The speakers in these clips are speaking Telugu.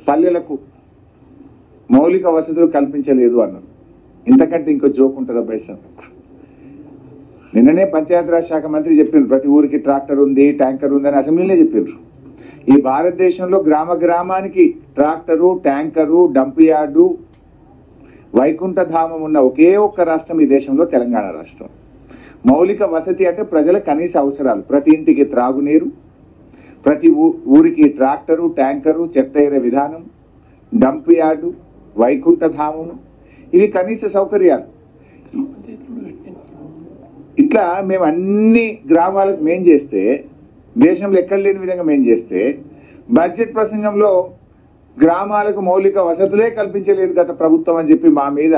పల్లెలకు మౌలిక వసతులు కల్పించలేదు అన్నారు. ఇంతకంటే ఇంకో జోక్ ఉంటుందా బైసా? నిన్ననే పంచాయతీరాజ్ శాఖ మంత్రి చెప్పిండ్రు ప్రతి ఊరికి ట్రాక్టర్ ఉంది, ట్యాంకర్ ఉంది అని అసెంబ్లీలో చెప్పిండ్రు. ఈ భారతదేశంలో గ్రామ గ్రామానికి ట్రాక్టరు, ట్యాంకరు, డంప్ యార్డు, వైకుంఠధామం ఉన్న ఒకే ఒక్క రాష్ట్రం ఈ దేశంలో తెలంగాణ రాష్ట్రం. మౌలిక వసతి అంటే ప్రజల కనీస అవసరాలు, ప్రతి ఇంటికి త్రాగునీరు, ప్రతి ఊరికి ట్రాక్టరు, ట్యాంకరు, చెత్త ఏరే విధానం, డంప్ యార్డు, వైకుంఠధామం, ఇవి కనీస సౌకర్యాలు. ఇట్లా మేము అన్ని గ్రామాలకు మేం చేస్తే, దేశంలో ఎక్కడ లేని విధంగా మేం చేస్తే, బడ్జెట్ ప్రసంగంలో గ్రామాలకు మౌలిక వసతులే కల్పించలేదు గత ప్రభుత్వం అని చెప్పి మా మీద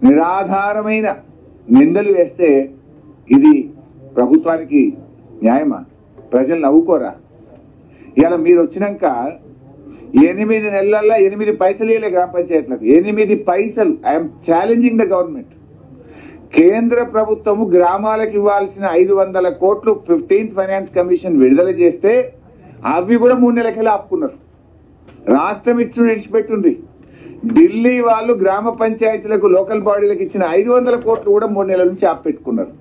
నిరాధారమైన నిందలు వేస్తే ఇది ప్రభుత్వానికి న్యాయమా? ప్రజలు నవ్వుకోరా? ఇలా మీరు వచ్చినాక 8 నెలల్లో 8 పైసలు ఇవ్వలే గ్రామ పంచాయతీలకు. 8 పైసలు. I'm challenging the government. కేంద్ర ప్రభుత్వము గ్రామాలకు ఇవ్వాల్సిన 500 కోట్లు 15th ఫైనాన్స్ కమిషన్ విడుదల చేస్తే అవి కూడా 3 నెలలకెళ్ళి ఆపుకున్నారు. రాష్ట్రం ఇచ్చిపెట్టుంది. ఢిల్లీ వాళ్ళు గ్రామ పంచాయతీలకు, లోకల్ బాడీలకు ఇచ్చిన 500 కోట్లు కూడా 3 నెలల నుంచి ఆపెట్టుకున్నారు.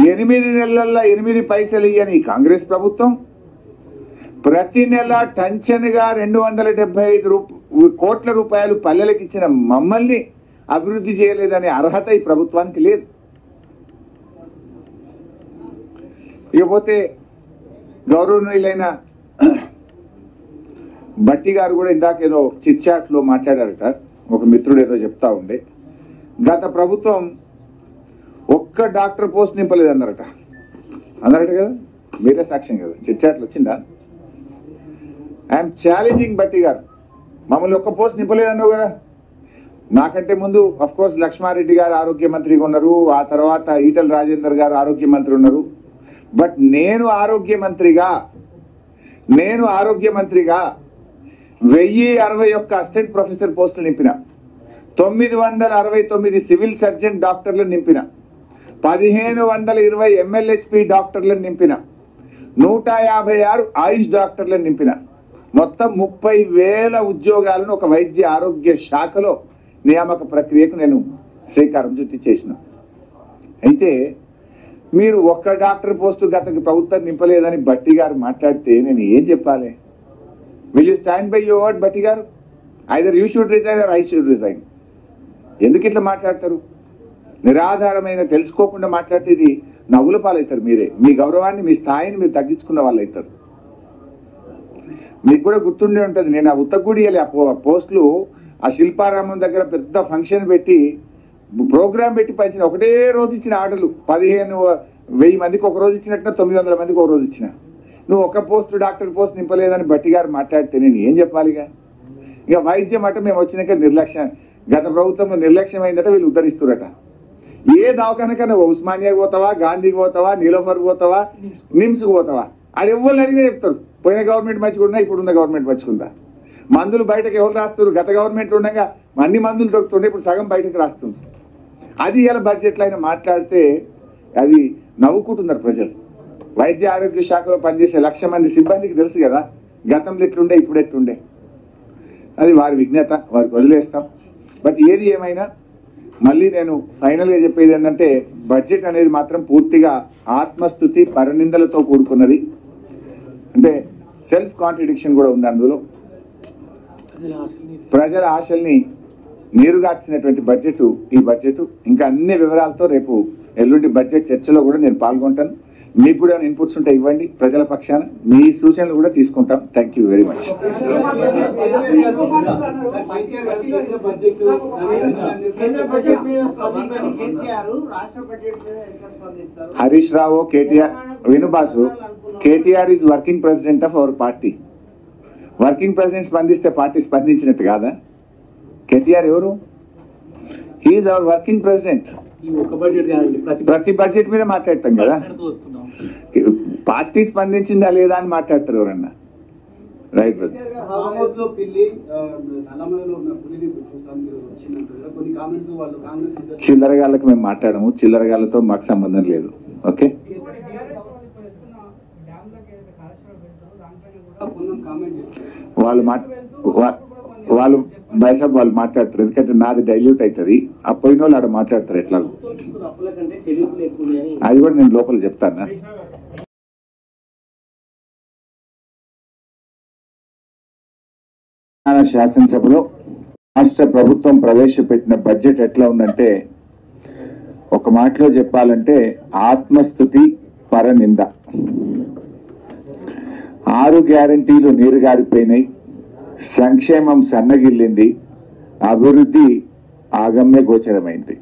8 నెలల్లో 8 పైసలు ఇయ్యని కాంగ్రెస్ ప్రభుత్వం ప్రతి నెల టంచన్గా 275 కోట్ల రూపాయలు పల్లెలకు ఇచ్చిన మమ్మల్ని అభివృద్ధి చేయలేదనే అర్హత ఈ ప్రభుత్వానికి లేదు. ఇకపోతే గౌరవనీయులైన భట్టి గారు కూడా ఇందాక ఏదో చిట్ లో మాట్లాడారట. ఒక మిత్రుడు ఏదో చెప్తా ఉండే, గత ప్రభుత్వం ఒక్క డాక్టర్ పోస్ట్ నింపలేదు అన్నారట కదా, మీరే సాక్ష్యం కదా, చిట్ లో వచ్చిందా? ఐఎమ్ ఛాలెంజింగ్ భట్టి గారు, మమ్మల్ని ఒక్క పోస్ట్ నింపలేదన్నావు కదా. నాకంటే ముందు అఫ్ కోర్స్ లక్ష్మారెడ్డి గారు ఆరోగ్య మంత్రిగా ఉన్నారు, ఆ తర్వాత ఈటల రాజేందర్ గారు ఆరోగ్య మంత్రి ఉన్నారు. బట్ నేను ఆరోగ్య మంత్రిగా 1061 అసిస్టెంట్ ప్రొఫెసర్ పోస్టులు నింపిన, 969 సివిల్ సర్జన్ డాక్టర్లను నింపిన, 1520 MLHP డాక్టర్లను నింపిన, 156 ఆయుష్ డాక్టర్లను నింపిన, మొత్తం 30,000 ఉద్యోగాలను ఒక వైద్య ఆరోగ్య శాఖలో నియామక ప్రక్రియకు నేను శ్రీకారం చుట్టి చేసిన. అయితే మీరు ఒక్క డాక్టర్ పోస్టు గత ప్రభుత్వం నింపలేదని భట్టి గారు మాట్లాడితే నేను ఏం చెప్పాలి? Will you stand by your word Bhatti గారు? Either you should resign or I should resign. ఎందుకు ఇట్లా మాట్లాడతారు? నిరాధారమైన తెలుసుకోకుండా మాట్లాడితే ఇది నవ్వుల పాలవుతారు. మీరే మీ గౌరవాన్ని, మీ స్థాయిని మీరు తగ్గించుకున్న వాళ్ళు అవుతారు. మీకు కూడా గుర్తుండే ఉంటుంది, నేను ఆ ఉత్తగుడి పోస్టులు ఆ శిల్పారామం దగ్గర పెద్ద ఫంక్షన్ పెట్టి ప్రోగ్రామ్ పెట్టి పంచిన, ఒకటే రోజు ఇచ్చిన ఆర్డర్లు 15,000 మందికి ఒక రోజు ఇచ్చినట్టు 900 మందికి ఒక రోజు ఇచ్చిన. నువ్వు ఒక పోస్టు డాక్టర్ పోస్ట్ నింపలేదని భట్టి గారు మాట్లాడితే నేను ఏం చెప్పాలిగా? ఇక వైద్యం అట మేము వచ్చినాక నిర్లక్ష్యం, గత ప్రభుత్వంలో నిర్లక్ష్యం అయిందట, వీళ్ళు ఉద్ధరిస్తురట. ఏ దవాఖానకన్నా ఉస్మానియాకి పోతావా, గాంధీకి పోతావా, నీలోఫర్ పోతావా, నిమ్స్కి పోతావా, అది ఎవరు అడిగినా చెప్తారు పోయిన గవర్నమెంట్ మంచిగుందా, ఇప్పుడున్న గవర్నమెంట్ మంచిగుందా. మందులు బయటకు ఎవరు రాస్తారు? గత గవర్నమెంట్ ఉండగా అన్ని మందులు దొరుకుతుండే, ఇప్పుడు సగం బయటకు రాస్తుంది. అది ఇలా బడ్జెట్లో అయినా మాట్లాడితే అది నవ్వుకుంటున్నారు ప్రజలు. వైద్య ఆరోగ్య శాఖలో పనిచేసే 1,00,000 మంది సిబ్బందికి తెలుసు కదా గతంలో ఎట్లుండే ఇప్పుడు ఎట్లుండే. అది వారి విజ్ఞత, వారికి వదిలేస్తాం. బట్ ఏది ఏమైనా మళ్ళీ నేను ఫైనల్గా చెప్పేది ఏంటంటే, బడ్జెట్ అనేది మాత్రం పూర్తిగా ఆత్మస్థుతి, పరనిందలతో కూడుకున్నది. అంటే సెల్ఫ్ కాంట్రడిక్షన్ కూడా ఉంది అందులో. ప్రజల ఆశల్ని నీరుగార్చినటువంటి బడ్జెట్ ఈ బడ్జెట్. ఇంకా అన్ని వివరాలతో రేపు ఎల్లుండి బడ్జెట్ చర్చలో కూడా నేను పాల్గొంటాను. మీకు కూడా ఇన్పుట్స్ ఉంటే ఇవ్వండి, ప్రజల పక్షాన మీ సూచనలు కూడా తీసుకుంటాం. Thank you very much. Harish Rao, KTR, వినుబాసు, KTR is working president of our party. Working president స్పందిస్తే పార్టీ స్పందించినట్టు కాదా? కేటీఆర్ ఎవరు? He's our working president. ప్రతి బడ్జెట్ మీద మాట్లాడతాం కదా, పార్టీ స్పందించిందా లేదా అని మాట్లాడతారు ఎవరన్నా. Right brother. చిల్లరగాళ్ళకి మేము మాట్లాడము, చిల్లరగాళ్ళతో మాకు సంబంధం లేదు. ఓకే. వాళ్ళు బైసాబ్ వాళ్ళు మాట్లాడతారు, ఎందుకంటే నాది డైల్యూట్ అవుతుంది. ఆ పోయిన వాళ్ళు ఆడ మాట్లాడతారు ఎట్లా, అది కూడా నేను లోపల చెప్తాను. శాసనసభలో రాష్ట్ర ప్రభుత్వం ప్రవేశపెట్టిన బడ్జెట్ ఎట్లా ఉందంటే, ఒక మాటలో చెప్పాలంటే ఆత్మస్తుతి పరనింద. 6 గ్యారంటీలు నీరుగారిపోయినాయి, సంక్షేమం సన్నగిల్లింది, అభివృద్ధి ఆగమ్య గోచరమైంది.